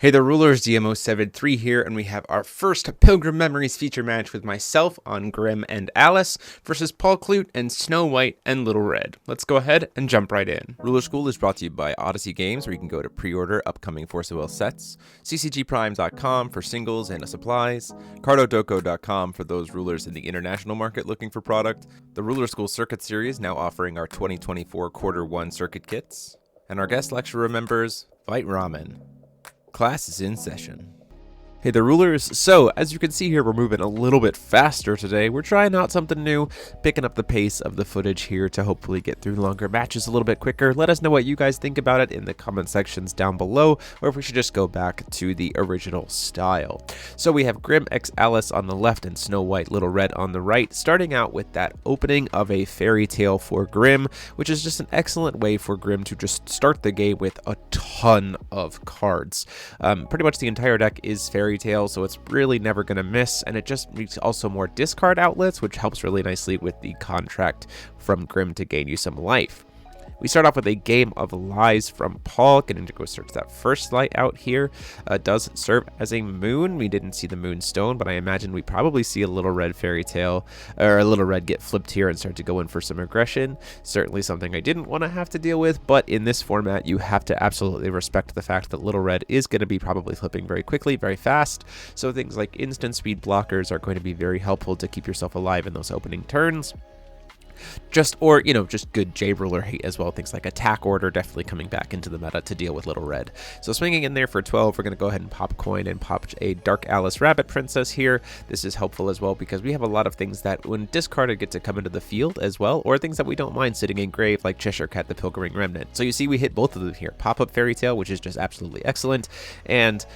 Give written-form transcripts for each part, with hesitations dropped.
Hey, the Rulers, DMO73 here, and we have our first Pilgrim Memories feature match with myself on Grimm and Alice versus Paul Clute and Snow White and Little Red. Let's go ahead and jump right in. Ruler School is brought to you by Odyssey Games, where you can go to pre-order upcoming Force of Will sets, ccgprime.com for singles and supplies, cardodoko.com for those rulers in the international market looking for product, the Ruler School Circuit Series now offering our 2024 Quarter 1 circuit kits, and our guest lecturer members, Fight Ramen. Class is in session. Hey, the Rulers. So, as you can see here, we're moving a little bit faster today. We're trying out something new, picking up the pace of the footage here to hopefully get through longer matches a little bit quicker. Let us know what you guys think about it in the comment sections down below, or if we should just go back to the original style. So we have Grimm x Alice on the left and Snow White Little Red on the right, starting out with that opening of a fairy tale for Grimm, which is just an excellent way for Grimm to just start the game with a ton of cards. Pretty much the entire deck is fairy tale, so it's really never going to miss, and it just makes also more discard outlets, which helps really nicely with the contract from Grimm to gain you some life. We start off with a Game of Lies from Paul. Getting to go search that first light out here. Does serve as a moon. We didn't see the moonstone, but I imagine we probably see a Little Red fairy tale, or a Little Red get flipped here and start to go in for some aggression. Certainly something I didn't want to have to deal with, but in this format, you have to absolutely respect the fact that Little Red is going to be probably flipping very quickly, very fast. So things like instant speed blockers are going to be very helpful to keep yourself alive in those opening turns. Just good J ruler hate as well. Things like attack order definitely coming back into the meta to deal with Little Red. So swinging in there for 12, we're going to go ahead and pop coin and pop a Dark Alice Rabbit Princess here. This is helpful as well because we have a lot of things that when discarded get to come into the field as well, or things that we don't mind sitting in grave like Cheshire Cat the Pilgrim Remnant. So you see we hit both of them here. Pop-up Fairy Tale, which is just absolutely excellent, and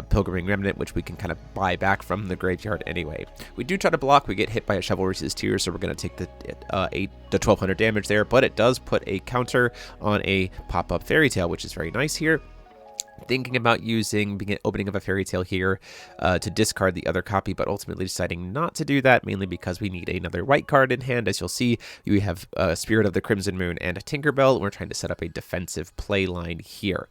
Pilgrim Remnant, which we can kind of buy back from the graveyard anyway. We do try to block. We get hit by a Chivalry's Tears, so we're going to take the 1200 damage there, but it does put a counter on a pop-up fairy tale, which is very nice here. Thinking about using opening of a fairy tale here to discard the other copy, but ultimately deciding not to do that, mainly because we need another white card in hand. As you'll see, we have Spirit of the Crimson Moon and a Tinkerbell, and we're trying to set up a defensive play line here.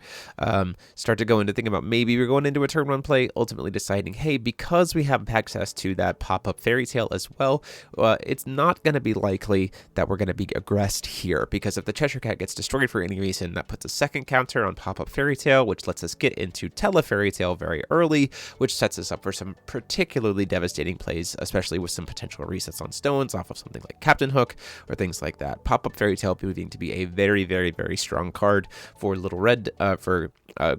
Start to go into thinking about maybe we're going into a turn one play, ultimately deciding, hey, because we have access to that pop-up fairy tale as well, it's not going to be likely that we're going to be aggressed here, because if the Cheshire Cat gets destroyed for any reason, that puts a second counter on pop-up fairy tale, which lets us get into Fairy Tale very early, which sets us up for some particularly devastating plays, especially with some potential resets on stones off of something like Captain Hook or things like that. Pop-up Fairy Tale proving to be a very, very, very strong card for Little Red, for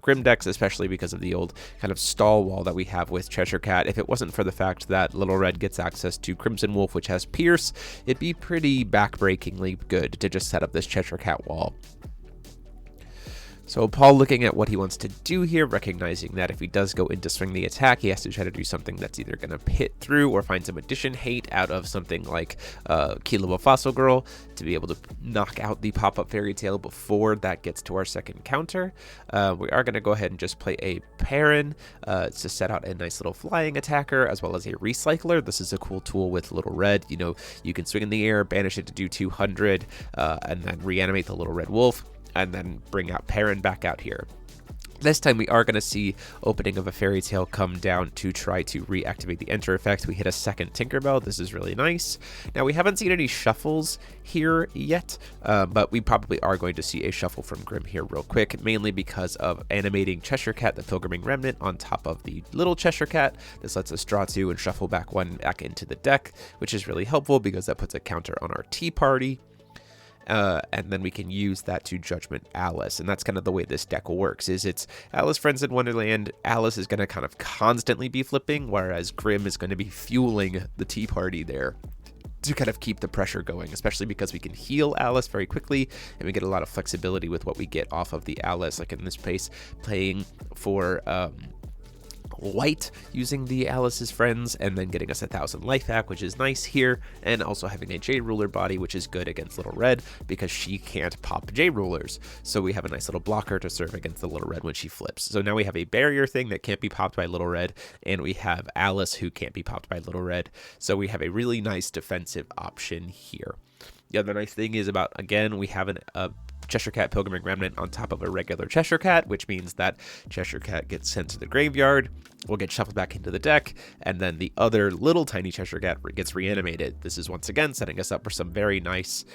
Grimm decks, especially because of the old kind of stall wall that we have with Cheshire Cat. If it wasn't for the fact that Little Red gets access to Crimson Wolf, which has Pierce, it'd be pretty backbreakingly good to just set up this Cheshire Cat wall. So Paul looking at what he wants to do here, recognizing that if he does go into swing the attack, he has to try to do something that's either going to hit through or find some addition hate out of something like Kilo Fossil Girl to be able to knock out the pop-up fairy tale before that gets to our second counter. We are going to go ahead and just play a Perrin to set out a nice little flying attacker as well as a recycler. This is a cool tool with Little Red. You know, you can swing in the air, banish it to do 200, and then reanimate the Little Red Wolf, and then bring out Perrin back out here. This time we are going to see opening of a fairy tale come down to try to reactivate the enter effect. We hit a second Tinkerbell. This is really nice. Now we haven't seen any shuffles here yet, but we probably are going to see a shuffle from Grimm here real quick, mainly because of animating Cheshire Cat, the Pilgrim Remnant, on top of the little Cheshire Cat. This lets us draw two and shuffle back one back into the deck, which is really helpful because that puts a counter on our Tea Party. And then we can use that to Judgment Alice, and that's kind of the way this deck works. Is it's Alice Friends in Wonderland. Alice is going to kind of constantly be flipping, whereas Grimm is going to be fueling the Tea Party there to kind of keep the pressure going, especially because we can heal Alice very quickly, and we get a lot of flexibility with what we get off of the Alice. Like in this case, playing for white using the Alice's Friends and then getting us 1,000 life back, which is nice here, and also having a J ruler body, which is good against Little Red because she can't pop J rulers. So we have a nice little blocker to serve against the Little Red when she flips. So now we have a barrier thing that can't be popped by Little Red, and we have Alice who can't be popped by Little Red. So we have a really nice defensive option here. The other nice thing is about, again, we have a Cheshire Cat Pilgrim Remnant on top of a regular Cheshire Cat, which means that Cheshire Cat gets sent to the graveyard, will get shuffled back into the deck, and then the other little tiny Cheshire Cat gets reanimated. This is once again setting us up for some very nice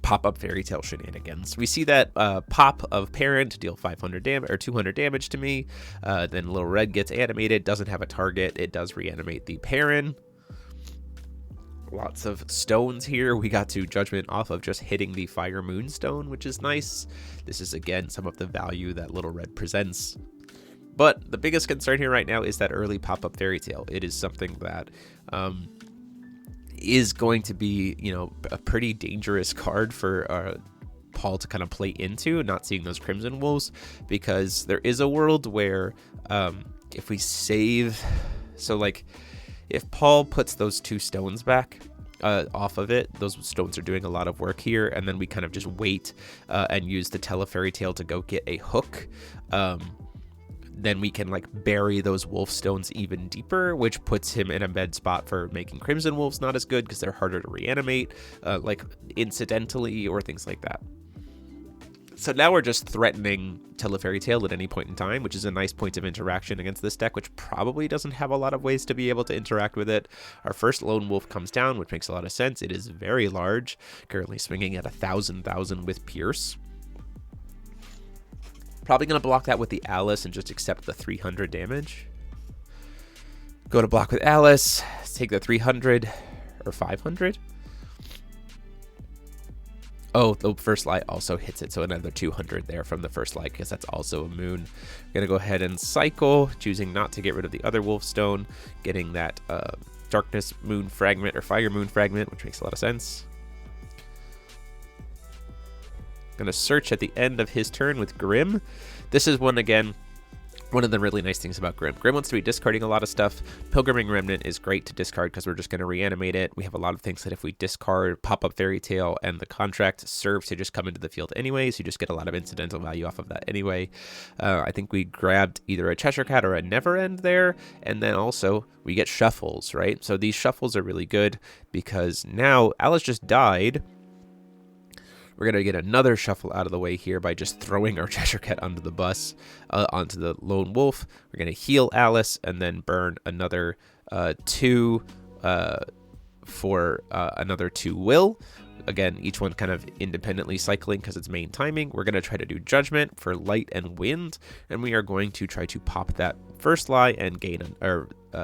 pop-up fairy tale shenanigans. We see that pop of parent to deal 500 damage or 200 damage to me. Then little red gets animated, doesn't have a target. It does reanimate the parent. Lots of stones here. We got to judgment off of just hitting the fire moonstone, which is nice. This is again some of the value that little red presents. But the biggest concern here right now is that early pop-up fairy tale. It is something that is going to be, you know, a pretty dangerous card for Paul to kind of play into, not seeing those Crimson Wolves, because there is a world where if we save, so like if Paul puts those 2 stones back off of it, those stones are doing a lot of work here, and then we kind of just wait and use the Telefairy Tale to go get a hook. Then we can like bury those wolf stones even deeper, which puts him in a bad spot for making Crimson Wolves not as good because they're harder to reanimate, like incidentally or things like that. So now we're just threatening Telefairy Tale at any point in time, which is a nice point of interaction against this deck, which probably doesn't have a lot of ways to be able to interact with it. Our first Lone Wolf comes down, which makes a lot of sense. It is very large, currently swinging at 1,000 with Pierce. Probably going to block that with the Alice and just accept the 300 damage. Go to block with Alice, take the 300 or 500. Oh, the first light also hits it, so another 200 there from the first light because that's also a moon. We're going to go ahead and cycle, choosing not to get rid of the other wolf stone, getting that darkness moon fragment or fire moon fragment, which makes a lot of sense. Going to search at the end of his turn with Grimm. This is one, again, one of the really nice things about Grimm. Grimm wants to be discarding a lot of stuff. Pilgrim Remnant is great to discard because we're just going to reanimate it. We have a lot of things that if we discard Pop-Up Fairy Tale and the contract serves to just come into the field anyway, so you just get a lot of incidental value off of that anyway. I think we grabbed either a Cheshire Cat or a Never End there, and then also we get shuffles, right? So these shuffles are really good because now Alice just died. We're going to get another shuffle out of the way here by just throwing our Cheshire Cat under the bus onto the Lone Wolf. We're going to heal Alice and then burn another 2 for another 2 will. Again, each one kind of independently cycling because it's main timing. We're going to try to do Judgment for Light and Wind, and we are going to try to pop that first lie and gain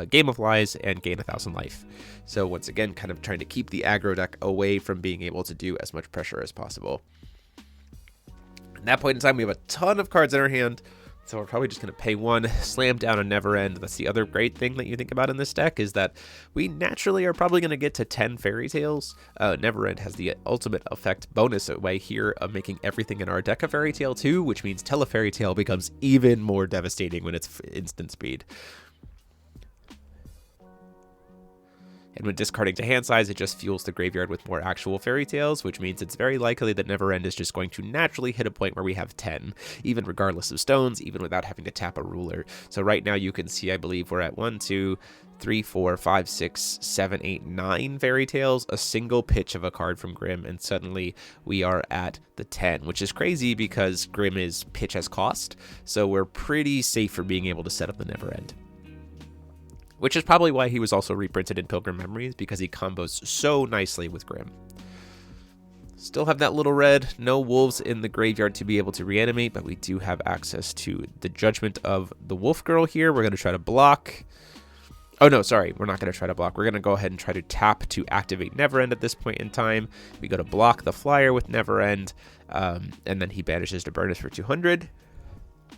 Game of Lies and gain 1,000 life. So once again, kind of trying to keep the aggro deck away from being able to do as much pressure as possible. At that point in time, we have a ton of cards in our hand, so we're probably just going to pay 1, slam down a Never End. That's the other great thing that you think about in this deck, is that we naturally are probably going to get to 10 Fairy Tales. Never End has the ultimate effect bonus way here of making everything in our deck a Fairy Tale too, which means Telefairy Tale becomes even more devastating when it's instant speed. And when discarding to hand size, it just fuels the graveyard with more actual Fairy Tales, which means it's very likely that Never End is just going to naturally hit a point where we have 10, even regardless of stones, even without having to tap a ruler. So right now you can see, I believe we're at 1, 2, 3, 4, 5, 6, 7, 8, 9 Fairy Tales, a single pitch of a card from Grimm, and suddenly we are at the 10, which is crazy because Grimm is pitch as cost, so we're pretty safe for being able to set up the Never End. Which is probably why he was also reprinted in Pilgrim Memories, because he combos so nicely with Grimm. Still have that little red, no wolves in the graveyard to be able to reanimate, but we do have access to the Judgment of the Wolf Girl here. We're going to try to block. Oh no, sorry, we're not going to try to block. We're going to go ahead and try to tap to activate Never End at this point in time. We go to block the flyer with Never End, and then he banishes to burn us for 200.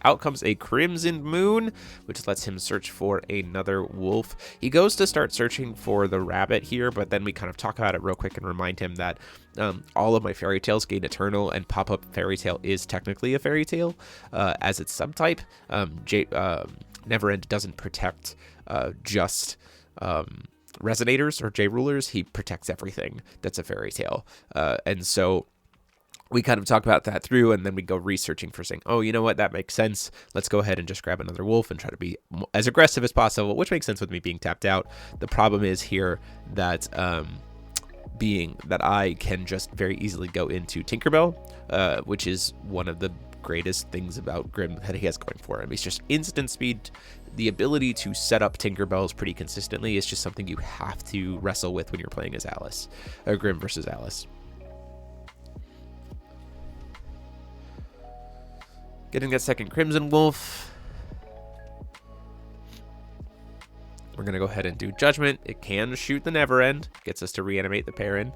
Out comes a Crimson Moon, which lets him search for another wolf. He goes to start searching for the rabbit here, but then we kind of talk about it real quick and remind him that all of my Fairy Tales gain Eternal, and Pop-Up Fairy Tale is technically a Fairy Tale as its subtype. Never End doesn't protect just Resonators or J-Rulers. He protects everything that's a Fairy Tale. And so we kind of talk about that through, and then we go researching for saying, oh, you know what, that makes sense. Let's go ahead and just grab another wolf and try to be as aggressive as possible, which makes sense with me being tapped out. The problem is here that being that I can just very easily go into Tinkerbell, which is one of the greatest things about Grimm that he has going for him. It's just instant speed. The ability to set up Tinkerbells pretty consistently is just something you have to wrestle with when you're playing as Alice, or Grimm versus Alice. Getting that second Crimson Wolf. We're going to go ahead and do Judgment. It can shoot the Never End. Gets us to reanimate the Perrin.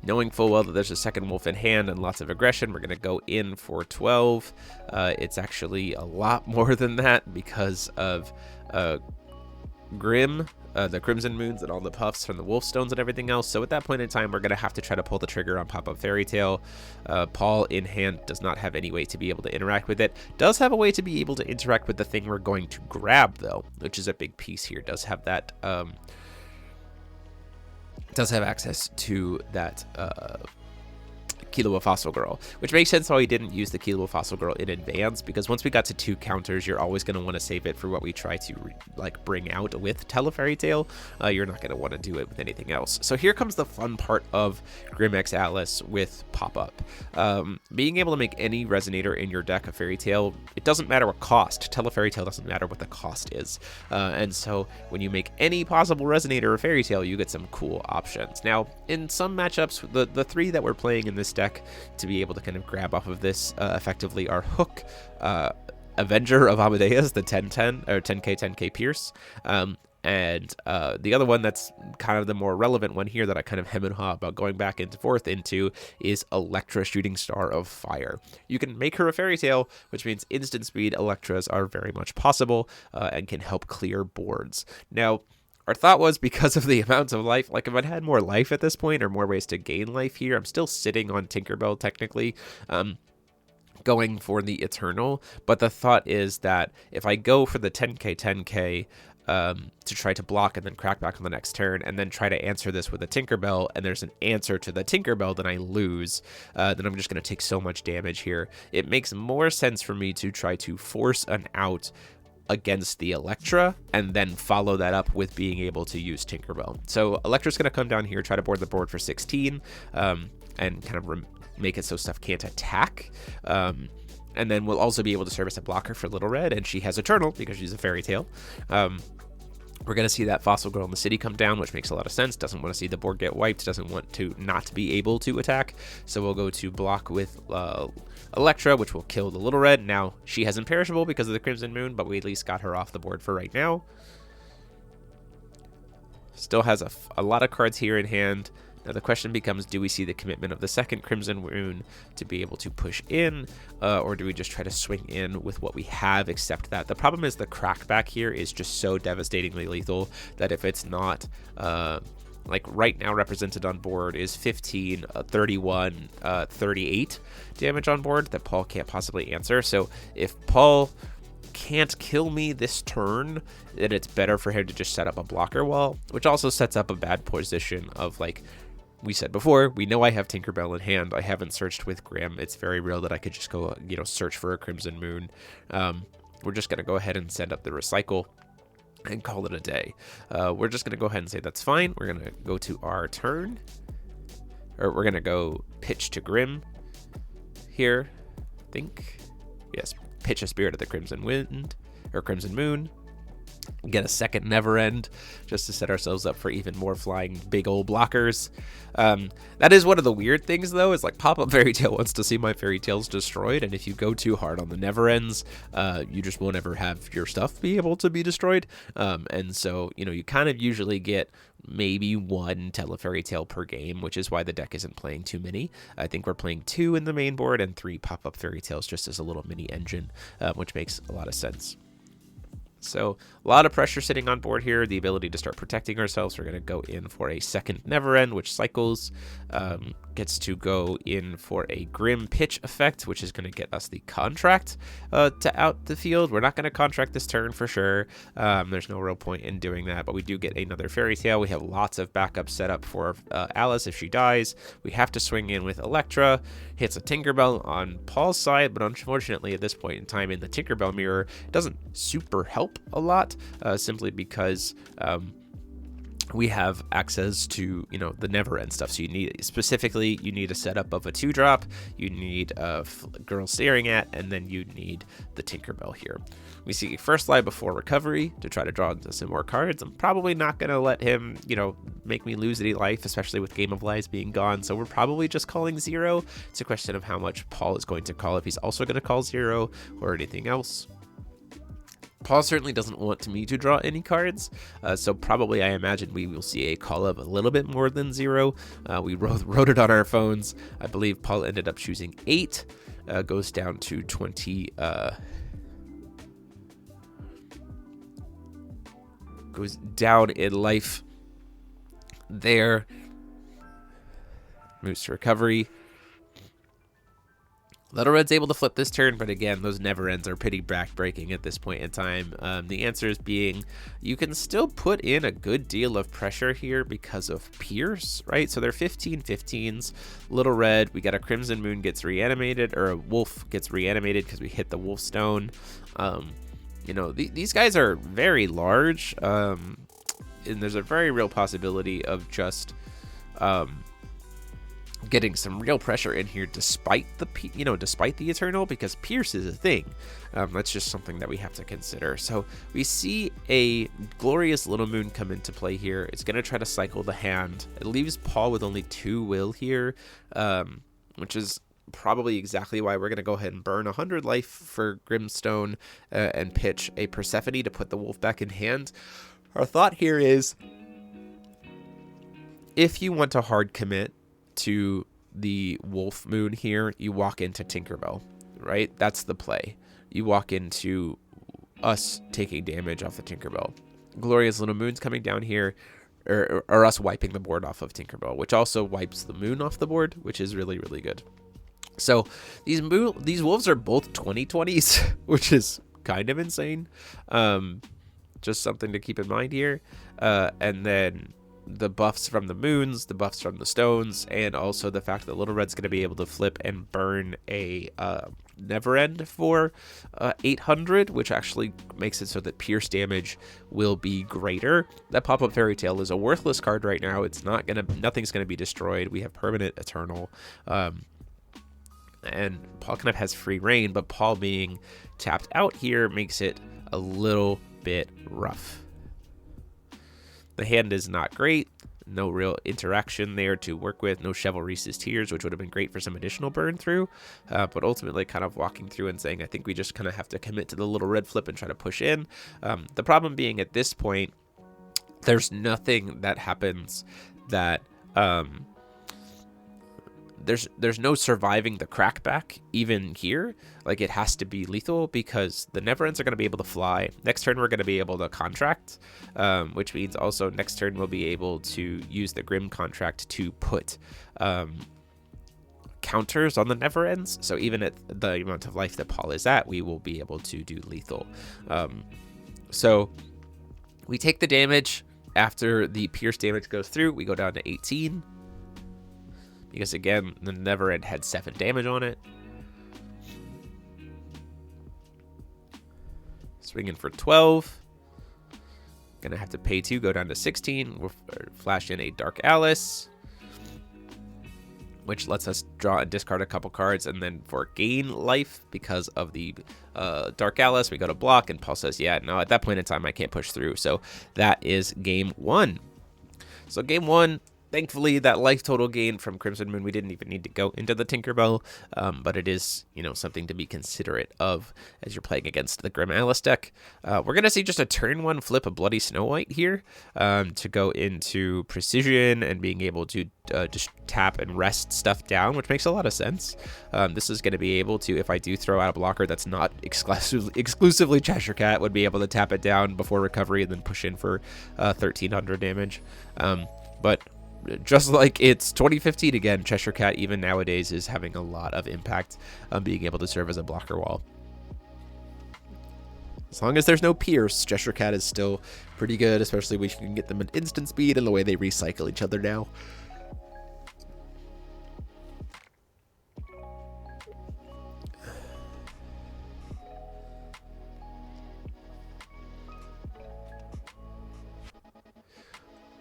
Knowing full well that there's a second wolf in hand and lots of aggression, we're going to go in for 12. It's actually a lot more than that because of Grimm, the Crimson Moons, and all the puffs from the Wolf Stones and everything else. So at that point in time, we're going to have to try to pull the trigger on Pop-Up Fairy Tale. Paul in hand does not have any way to be able to interact with it. Does have a way to be able to interact with the thing we're going to grab, though, which is a big piece here. Does have that... does have access to that Kilo of Fossil Girl, which makes sense why we didn't use the Kilo of Fossil Girl in advance, because once we got to 2 counters, you're always going to want to save it for what we try to bring out with Telefairy Tale. You're not going to want to do it with anything else. So here comes the fun part of Grimm X Atlas with pop-up. Being able to make any resonator in your deck a fairy tale, it doesn't matter what cost. Telefairy Tale doesn't matter what the cost is. And so when you make any possible resonator a fairy tale, you get some cool options. Now, in some matchups, the 3 that we're playing in this deck to be able to kind of grab off of this effectively are Hook, Avenger of Amadeus, the 10-10 or 10k 10k Pierce, and the other one that's kind of the more relevant one here that I kind of hem and haw about going back and forth into is Electra, Shooting Star of Fire. You can make her a fairy tale, which means instant speed Electras are very much possible and can help clear boards. Now, our thought was, because of the amounts of life, like if I'd had more life at this point or more ways to gain life here, I'm still sitting on Tinkerbell technically, going for the Eternal. But the thought is that if I go for the 10k 10k to try to block and then crack back on the next turn and then try to answer this with a Tinkerbell, and there's an answer to the Tinkerbell, then I lose, then I'm just going to take so much damage here. It makes more sense for me to try to force an out against the Electra and then follow that up with being able to use Tinkerbell. So Electra's going to come down here, try to board the board for 16, and kind of make it so stuff can't attack. And then we'll also be able to serve as a blocker for Little Red, and she has Eternal because she's a fairy tale. We're going to see that Fossil Girl in the City come down, which makes a lot of sense. Doesn't want to see the board get wiped, doesn't want to not be able to attack. So we'll go to block with Electra, which will kill the Little Red. Now, she has Imperishable because of the Crimson Moon, but we at least got her off the board for right now. Still has a lot of cards here in hand. Now the question becomes, do we see the commitment of the second Crimson Moon to be able to push in, or do we just try to swing in with what we have, except that the problem is the crackback here is just so devastatingly lethal that if it's not, like right now represented on board is 15, 31, 38 damage on board that Paul can't possibly answer. So if Paul can't kill me this turn, then it's better for him to just set up a blocker wall, which also sets up a bad position of, like we said before, we know I have Tinkerbell in hand. I haven't searched with Grimm. It's very real that I could just go, search for a Crimson Moon. We're just going to go ahead and send up the recycle and call it a day. We're just going to go ahead and say that's fine. We're going to go to our turn, or we're going to go pitch to Grimm here, I think. Yes, pitch a Spirit of the Crimson Wind, or Crimson Moon. Get a second Never End just to set ourselves up for even more flying big old blockers. That is one of the weird things, though, is like Pop-Up Fairy Tale wants to see my fairy tales destroyed, and if you go too hard on the Never Ends, you just won't ever have your stuff be able to be destroyed. And so, you kind of usually get maybe 1 Telefairy Tale per game, which is why the deck isn't playing too many. I think we're playing 2 in the main board and 3 Pop-Up Fairy Tales just as a little mini engine, which makes a lot of sense. So a lot of pressure sitting on board here, the ability to start protecting ourselves. We're going to go in for a second Never End, which cycles, gets to go in for a Grimm pitch effect, which is going to get us the contract to out the field. We're not going to contract this turn for sure. There's no real point in doing that, but we do get another Fairy Tale. We have lots of backups set up for Alice if she dies. We have to swing in with Electra. Hits a Tinkerbell on Paul's side, but unfortunately at this point in time in the Tinkerbell mirror, it doesn't super help a lot, simply because we have access to, you know, the never end stuff. So you need a setup of a 2-drop, you need a girl staring at, and then you need the Tinkerbell here. We see first live before recovery to try to draw into some more cards. I'm probably not going to let him, you know, make me lose any life, especially with Game of Lives being gone. So we're probably just calling 0. It's a question of how much Paul is going to call, if he's also going to call 0 or anything else. Paul certainly doesn't want me to draw any cards, so probably I imagine we will see a call of a little bit more than 0. We wrote it on our phones. I believe Paul ended up choosing 8, goes down to 20. Goes down in life there. Moves to recovery. Little Red's able to flip this turn, but again, those never ends are pretty back-breaking at this point in time. The answers being, you can still put in a good deal of pressure here because of Pierce, right? So they're 15-15s. Little Red, we got a Crimson Moon gets reanimated, or a Wolf gets reanimated because we hit the Wolf Stone. You know, these guys are very large, and there's a very real possibility of just getting some real pressure in here despite the Eternal, because Pierce is a thing. That's just something that we have to consider. So we see a Glorious Little Moon come into play here. It's going to try to cycle the hand. It leaves Paul with only 2 will here, which is probably exactly why we're going to go ahead and burn 100 life for Grimstone and pitch a Persephone to put the wolf back in hand. Our thought here is, if you want to hard commit to the Wolf Moon here, you walk into Tinkerbell, right? That's the play. You walk into us taking damage off the Tinkerbell. Glorious Little Moon's coming down here, or us wiping the board off of Tinkerbell, which also wipes the moon off the board, which is really, really good. So these wolves are both 20/20s, which is kind of insane. Just something to keep in mind here. And then the buffs from the moons, the buffs from the stones, and also the fact that Little Red's going to be able to flip and burn a never end for 800, which actually makes it so that pierce damage will be greater. That pop-up Fairy Tale is a worthless card right now. It's nothing's going to be destroyed. We have permanent Eternal. And Paul kind of has free reign, but Paul being tapped out here makes it a little bit rough. The hand is not great. No real interaction there to work with. No Chivalry's Tears, which would have been great for some additional burn through. But ultimately kind of walking through and saying, I think we just kind of have to commit to the Little Red flip and try to push in. The problem being at this point, there's nothing that happens that... There's no surviving the crackback even here. Like, it has to be lethal because the never ends are going to be able to fly. Next turn we're going to be able to contract, which means also next turn we'll be able to use the Grimm contract to put counters on the never ends. So even at the amount of life that Paul is at, we will be able to do lethal. So we take the damage. After the pierce damage goes through, we go down to 18. Because again, the never end had 7 damage on it. Swinging for 12. Gonna have to pay 2, go down to 16. We'll flash in a Dark Alice, which lets us draw and discard a couple cards. And then for gain life, because of the Dark Alice, we go to block, and Paul says, yeah, no, at that point in time, I can't push through. So that is game 1. So game 1, thankfully, that life total gain from Crimson Moon, we didn't even need to go into the Tinkerbell, but it is, something to be considerate of as you're playing against the Grimm Alice deck. We're going to see just a turn 1 flip a Bloody Snow White here to go into Precision and being able to just tap and rest stuff down, which makes a lot of sense. This is going to be able to, if I do throw out a blocker that's not exclusively Cheshire Cat, would be able to tap it down before recovery and then push in for 1300 damage. But just like it's 2015 again, Cheshire Cat even nowadays is having a lot of impact on being able to serve as a blocker wall. As long as there's no Pierce, Cheshire Cat is still pretty good, especially when you can get them an instant speed and the way they recycle each other now.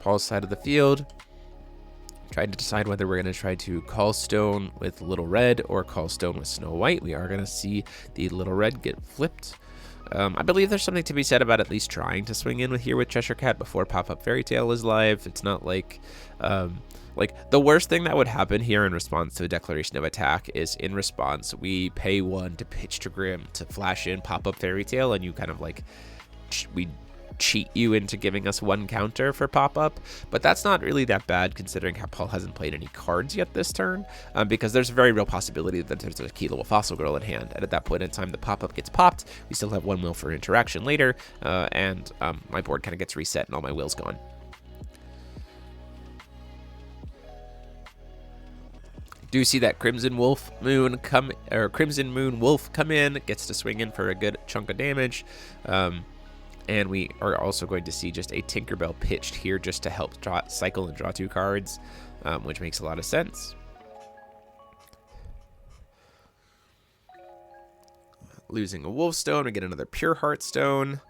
Paul's side of the field, trying to decide whether we're going to try to call stone with Little Red or call stone with Snow White. We are going to see the Little Red get flipped. I believe there's something to be said about at least trying to swing in here with Cheshire Cat before Pop-Up Fairy Tale is live. It's not like the worst thing that would happen here in response to a declaration of attack is in response we pay 1 to pitch to Grimm to flash in Pop-Up Fairy Tale, and you kind of like we cheat you into giving us 1 counter for pop-up, but that's not really that bad considering how Paul hasn't played any cards yet this turn, because there's a very real possibility that there's a Kilo Fossil Girl in hand, and at that point in time the pop-up gets popped, we still have 1 will for interaction later, and my board kind of gets reset and all my will's gone. Do see that Crimson Moon Wolf come in, gets to swing in for a good chunk of damage. And we are also going to see just a Tinkerbell pitched here just to help cycle and draw 2 cards, which makes a lot of sense. Losing a Wolfstone, we get another Pure Heart Stone.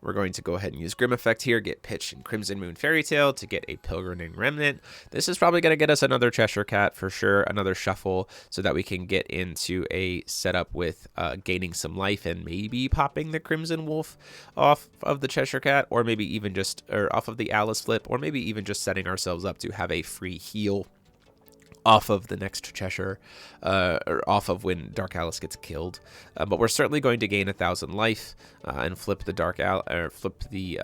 We're going to go ahead and use Grimm Effect here, get pitched in Crimson Moon Fairy Tale to get a Pilgrim Remnant. This is probably going to get us another Cheshire Cat for sure, another shuffle, so that we can get into a setup with gaining some life and maybe popping the Crimson Wolf off of the Cheshire Cat, or maybe even just off of the Alice flip, or maybe even just setting ourselves up to have a free heal off of the next Cheshire, or off of when Dark Alice gets killed. But we're certainly going to gain 1,000 life and flip the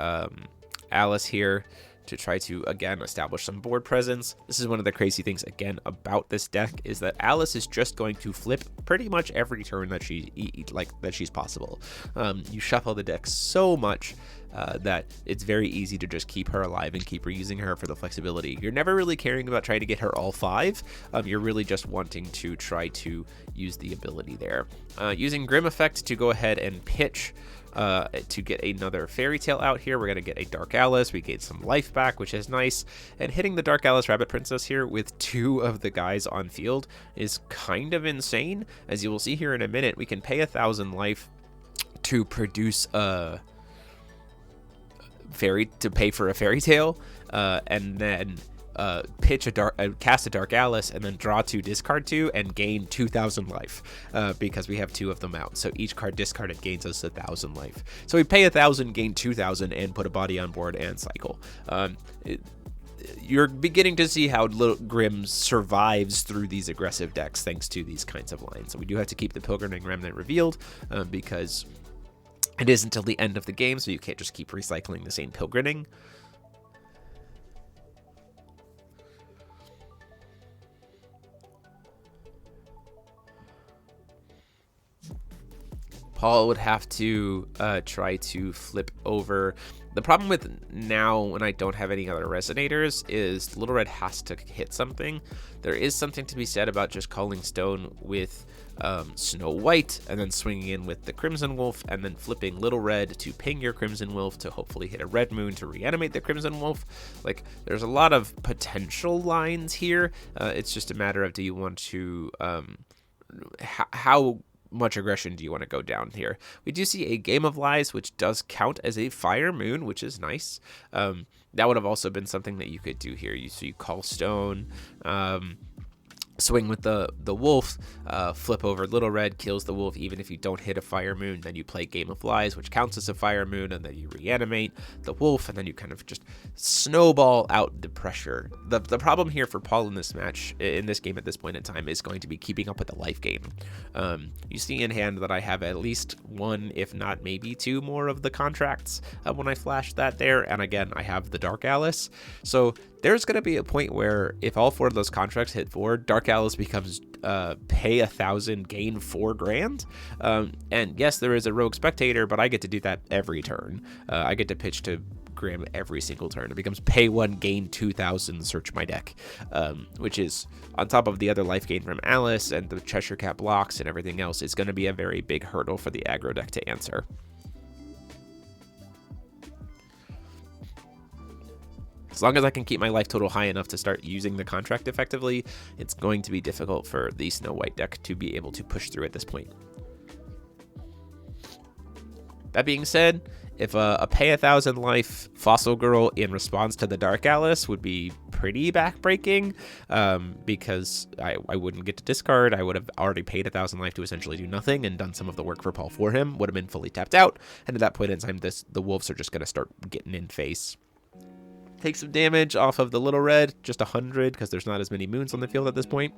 Alice here to try to again establish some board presence. This is one of the crazy things again about this deck is that Alice is just going to flip pretty much every turn that she's possible. You shuffle the deck so much that it's very easy to just keep her alive and keep reusing her for the flexibility. You're never really caring about trying to get her all 5. You're really just wanting to try to use the ability there. Using Grimm Effect to go ahead and pitch to get another Fairy Tale out here. We're going to get a Dark Alice. We get some life back, which is nice. And hitting the Dark Alice Rabbit Princess here with 2 of the guys on field is kind of insane. As you will see here in a minute, we can pay 1,000 life to produce a pay for a Fairy Tale, and then cast a Dark Alice, and then draw 2, discard 2, and gain 2,000 life because we have 2 of them out. So each card discarded gains us 1,000 life. So we pay 1,000, gain 2,000, and put a body on board and cycle. You're beginning to see how little Grimm survives through these aggressive decks thanks to these kinds of lines. So we do have to keep the Pilgrim Remnant revealed because it is until the end of the game, so you can't just keep recycling the same Pilgriming. Paul would have to try to flip over. The problem with now when I don't have any other resonators is Little Red has to hit something. There is something to be said about just calling stone with Snow White and then swinging in with the Crimson Wolf and then flipping Little Red to ping your Crimson Wolf to hopefully hit a Red Moon to reanimate the Crimson Wolf. Like, there's a lot of potential lines here. It's just a matter of do you want to how much aggression do you want to go down here? We do see a Game of Lies, which does count as a Fire Moon, which is nice. That would have also been something that you could do here. So you call stone, swing with the wolf, flip over Little Red, kills the wolf even if you don't hit a Fire Moon. Then you play Game of Lies, which counts as a Fire Moon, and then you reanimate the wolf, and then you kind of just snowball out the pressure. The problem here for Paul in this match, in this game at this point in time, is going to be keeping up with the life gain. You see in hand that I have at least 1, if not maybe 2 more of the contracts when I flash that there, and again, I have the Dark Alice. So there's going to be a point where if all 4 of those contracts hit 4, Dark Alice becomes pay 1,000, gain 4 grand. And yes, there is a Rogue Spectator, but I get to do that every turn. I get to pitch to Grimm every single turn. It becomes pay 1, gain 2,000, search my deck, which is on top of the other life gain from Alice and the Cheshire Cat blocks and everything else. It's going to be a very big hurdle for the aggro deck to answer. As long as I can keep my life total high enough to start using the contract effectively, it's going to be difficult for the Snow White deck to be able to push through at this point. That being said, if a pay 1,000 life Fossil Girl in response to the Dark Alice would be pretty backbreaking, because I wouldn't get to discard. I would have already paid 1,000 life to essentially do nothing and done some of the work for Paul for him, would have been fully tapped out, and at that point in time, the Wolves are just going to start getting in face. Take some damage off of the little red, just 100, because there's not as many moons on the field at this point.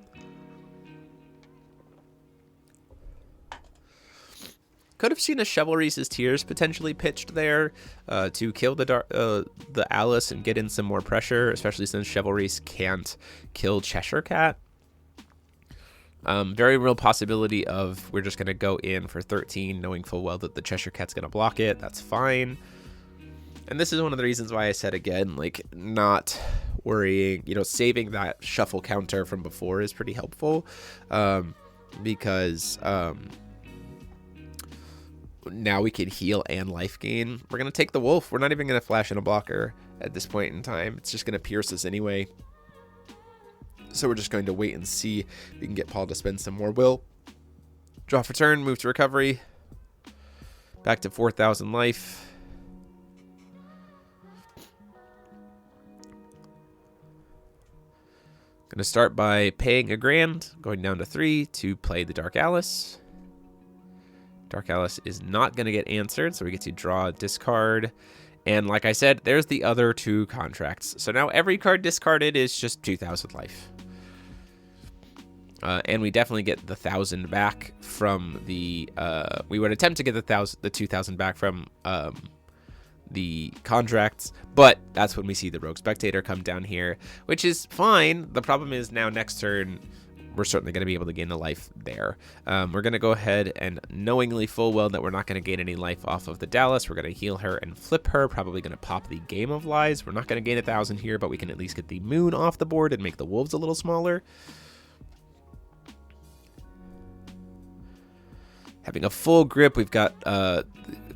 Could have seen a Chivalry's Tears potentially pitched there to kill the Alice and get in some more pressure, especially since Chivalry's can't kill Cheshire Cat. Very real possibility of we're just going to go in for 13, knowing full well that the Cheshire Cat's going to block it. That's fine. And this is one of the reasons why I said, again, like, not worrying, saving that shuffle counter from before is pretty helpful, because now we can heal and life gain. We're going to take the wolf. We're not even going to flash in a blocker at this point in time. It's just going to pierce us anyway. So we're just going to wait and see if we can get Paul to spend some more will. Draw for turn, move to recovery. Back to 4,000 life. Going to start by paying $1,000, going down to 3 to play the Dark Alice. Dark Alice is not going to get answered, so we get to draw, discard. And like I said, there's the other 2 contracts. So now every card discarded is just 2,000 life. And we definitely get the 1,000 back from the... we would attempt to get the 2,000 back from... the contracts, but that's when we see the Rogue Spectator come down here, which is fine. The problem is now next turn we're certainly going to be able to gain the life there. We're going to go ahead and knowingly full well that we're not going to gain any life off of the Dallas. We're going to heal her and flip her, probably going to pop the Game of Lies. We're not going to gain 1,000 here, but we can at least get the moon off the board and make the wolves a little smaller. Having a full grip, we've got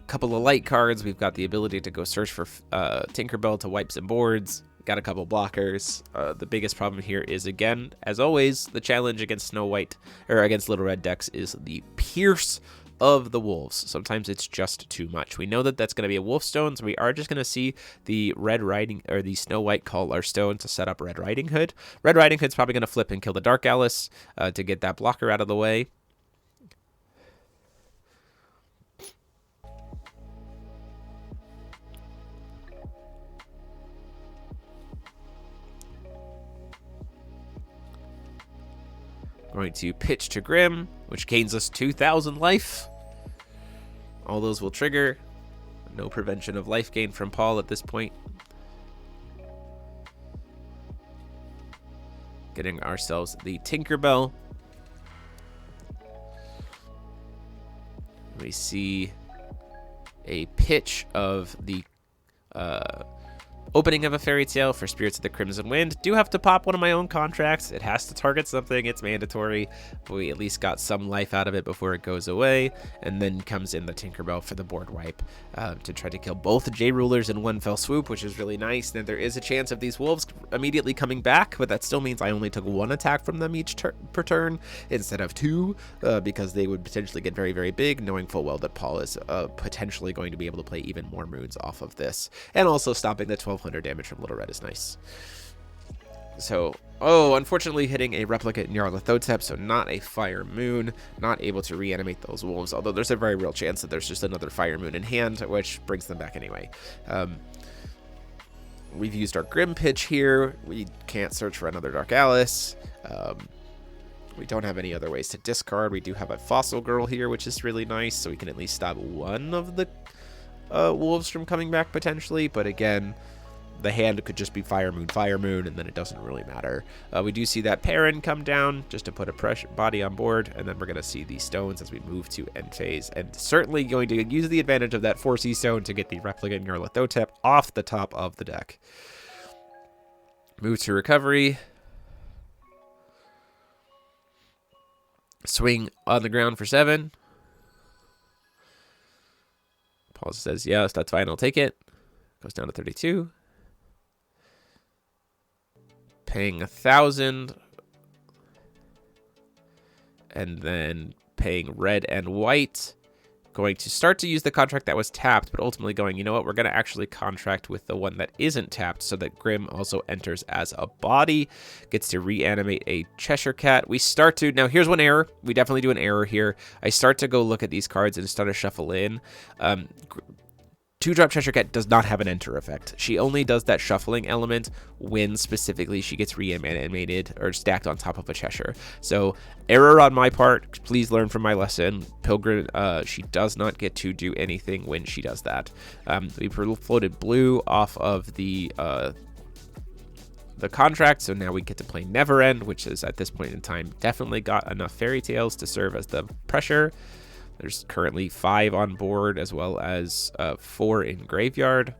couple of light cards. We've got the ability to go search for Tinkerbell to wipe some boards. Got a couple blockers. The biggest problem here is, again, as always, the challenge against Snow White or against Little Red decks is the Pierce of the Wolves. Sometimes it's just too much. We know that that's going to be a Wolf Stone, so we are just going to see the Red Riding or the Snow White call our stone to set up Red Riding Hood. Red Riding Hood's probably going to flip and kill the Dark Alice to get that blocker out of the way. Going to pitch to Grimm, which gains us 2,000 life. All those will trigger. No prevention of life gain from Paul at this point. Getting ourselves the Tinkerbell. We see a pitch of the opening of a fairy tale for Spirits of the Crimson Wind. Do have to pop one of my own contracts. It has to target something. It's mandatory. But we at least got some life out of it before it goes away. And then comes in the Tinkerbell for the board wipe to try to kill both J-Rulers in one fell swoop, which is really nice. And there is a chance of these wolves immediately coming back, but that still means I only took 1 attack from them each per turn instead of 2, because they would potentially get very, very big, knowing full well that Paul is potentially going to be able to play even more moons off of this. And also stopping the 1,200 damage from Little Red is nice. So, unfortunately hitting a replicate Nyarlathotep, so not a Fire Moon, not able to reanimate those wolves, although there's a very real chance that there's just another Fire Moon in hand, which brings them back anyway. We've used our Grimm pitch here. We can't search for another Dark Alice. We don't have any other ways to discard. We do have a Fossil Girl here, which is really nice, so we can at least stop one of the wolves from coming back potentially, but again, the hand could just be Fire Moon, and then it doesn't really matter. We do see that Perrin come down just to put a pressure body on board, and then we're going to see these stones as we move to end phase, and certainly going to use the advantage of that 4C stone to get the Replicant Nyarlathotep off the top of the deck. Move to recovery. Swing on the ground for 7. Paul says, yes, that's fine, I'll take it. Goes down to 32. Paying 1,000. And then paying red and white. Going to start to use the contract that was tapped, but ultimately going, you know what, we're going to actually contract with the one that isn't tapped so that Grimm also enters as a body, gets to reanimate a Cheshire Cat. We start to, now here's one error. We definitely do an error here. I start to go look at these cards and start to shuffle in. 2-drop Cheshire Cat does not have an enter effect. She only does that shuffling element when specifically she gets reanimated or stacked on top of a Cheshire. So error on my part. Please learn from my lesson. Pilgrim, she does not get to do anything when she does that. We floated blue off of the contract, so now we get to play Never End, which is at this point in time definitely got enough fairy tales to serve as the pressure. There's currently 5 on board, as well as 4 in graveyard.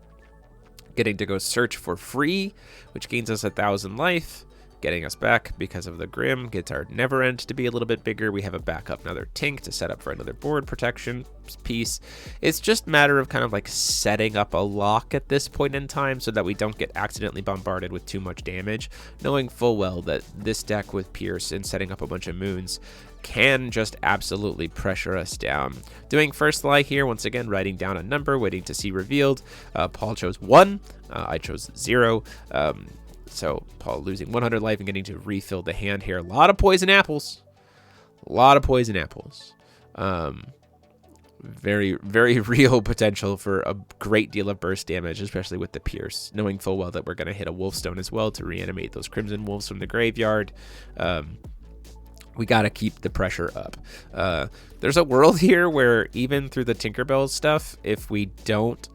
Getting to go search for free, which gains us 1,000 life. Getting us back because of the Grimm. Gets our Never End to be a little bit bigger. We have a backup, another Tink to set up for another board protection piece. It's just a matter of kind of like setting up a lock at this point in time so that we don't get accidentally bombarded with too much damage. Knowing full well that this deck with Pierce and setting up a bunch of moons can just absolutely pressure us down. Doing first lie here, once again, writing down a number, waiting to see revealed. Paul chose 1. I chose 0. So Paul losing 100 life and getting to refill the hand here. A lot of poison apples. A lot of poison apples. Very, very real potential for a great deal of burst damage, especially with the Pierce. Knowing full well that we're going to hit a Wolfstone as well to reanimate those Crimson Wolves from the graveyard. We got to keep the pressure up. There's a world here where even through the Tinkerbell stuff, if we don't,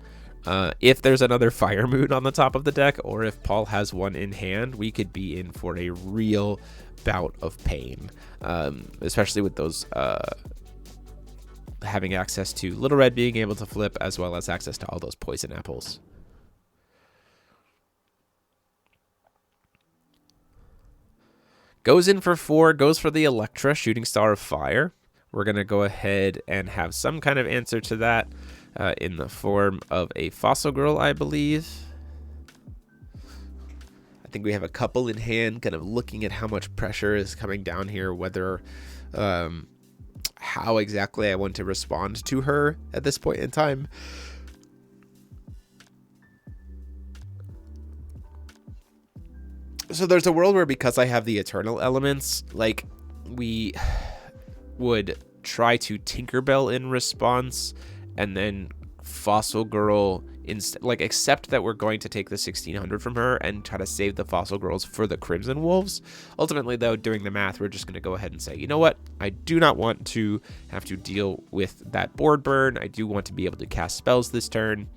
if there's another Fire Moon on the top of the deck, or if Paul has one in hand, we could be in for a real bout of pain, especially with those having access to Little Red being able to flip, as well as access to all those poison apples. Goes in for 4, goes for the Electra, Shooting Star of Fire. We're going to go ahead and have some kind of answer to that in the form of a Fossil Girl, I believe. I think we have a couple in hand, kind of looking at how much pressure is coming down here, whether how exactly I want to respond to her at this point in time. So there's a world where, because I have the Eternal elements, like, we would try to Tinkerbell in response, and then Fossil Girl, like, accept that we're going to take the 1600 from her and try to save the Fossil Girls for the Crimson Wolves. Ultimately, though, doing the math, we're just going to go ahead and say, you know what? I do not want to have to deal with that board burn. I do want to be able to cast spells this turn.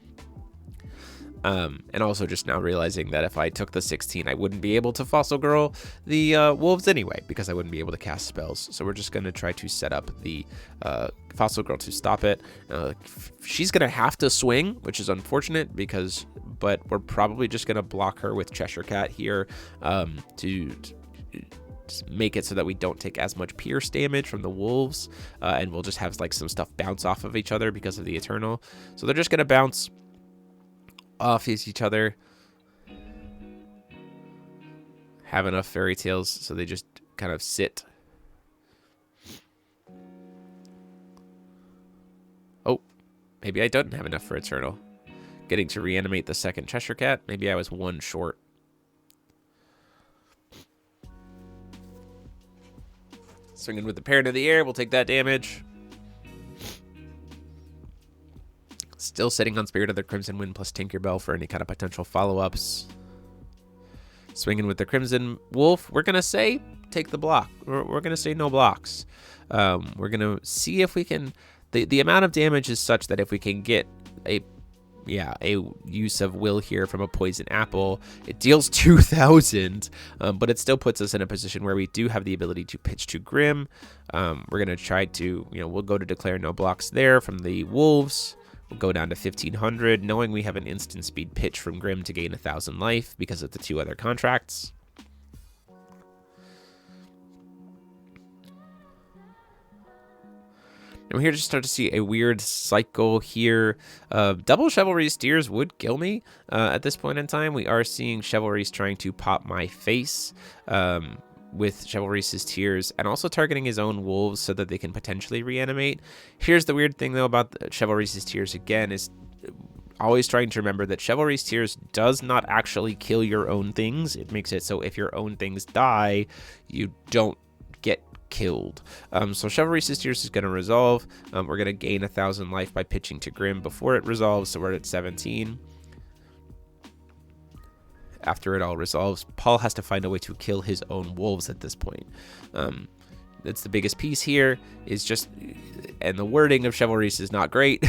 And also just now realizing that if I took the 16, I wouldn't be able to Fossil Girl the Wolves anyway, because I wouldn't be able to cast spells. So we're just going to try to set up the Fossil Girl to stop it. She's going to have to swing, which is unfortunate, but we're probably just going to block her with Cheshire Cat here to make it so that we don't take as much pierce damage from the Wolves, and we'll just have like some stuff bounce off of each other because of the Eternal. So they're just going to bounce off each other, have enough fairy tales, so they just kind of sit. Oh, maybe I don't have enough for Eternal. Getting to reanimate the second Cheshire Cat. Maybe I was 1 short. Swinging with the parent in the air, we'll take that damage. Still sitting on Spirit of the Crimson Wind plus Tinkerbell for any kind of potential follow-ups. Swinging with the Crimson Wolf, we're going to say take the block. We're going to say no blocks. We're going to see if we can... The amount of damage is such that if we can get a yeah, a use of will here from a poison apple. It deals 2,000, but it still puts us in a position where we do have the ability to pitch to Grimm. We're going to try to, we'll go to declare no blocks there from the wolves. We'll go down to 1,500, knowing we have an instant speed pitch from Grimm to gain 1,000 life because of the 2 other contracts. And we're here to start to see a weird cycle here. Double Chivalry's Tears would kill me at this point in time. We are seeing Chivalry's trying to pop my face with Chivalry's Tears, and also targeting his own wolves so that they can potentially reanimate. Here's the weird thing, though, about Chivalry's Tears again, is always trying to remember that Chivalry's Tears does not actually kill your own things. It makes it so if your own things die, you don't get killed. So Chivalry's Tears is going to resolve. We're going to gain 1,000 life by pitching to Grimm before it resolves, so we're at 17. After it all resolves, Paul has to find a way to kill his own wolves at this point. That's the biggest piece here, is just, and the wording of Chivalry's is not great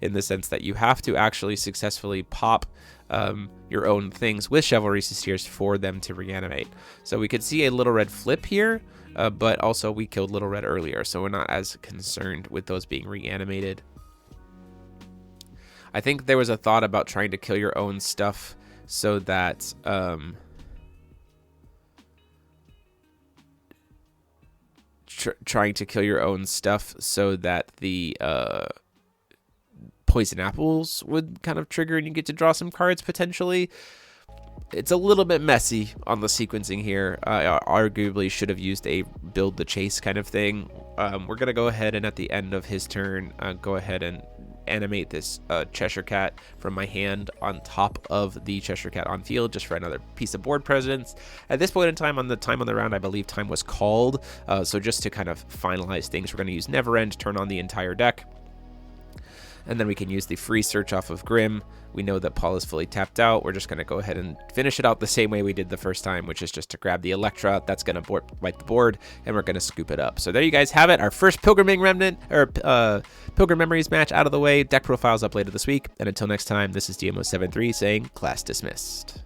in the sense that you have to actually successfully pop your own things with Chivalry's Tears for them to reanimate. So we could see a Little Red flip here, but also we killed Little Red earlier, so we're not as concerned with those being reanimated. I think there was a thought about trying to kill your own stuff so that trying to kill your own stuff so that the poison apples would kind of trigger and you get to draw some cards potentially. It's a little bit messy on the sequencing here. Arguably should have used a build the chase kind of thing. We're going to go ahead and at the end of his turn, go ahead and animate this Cheshire Cat from my hand on top of the Cheshire Cat on field, just for another piece of board presence. At this point in time on the round, I believe time was called. So just to kind of finalize things, we're going to use Never End, turn on the entire deck. And then we can use the free search off of Grimm. We know that Paul is fully tapped out. We're just going to go ahead and finish it out the same way we did the first time, which is just to grab the Electra. That's going to wipe the board, and we're going to scoop it up. So there you guys have it. Our first Pilgrim Memories match out of the way. Deck profiles up later this week. And until next time, this is DMO73 saying class dismissed.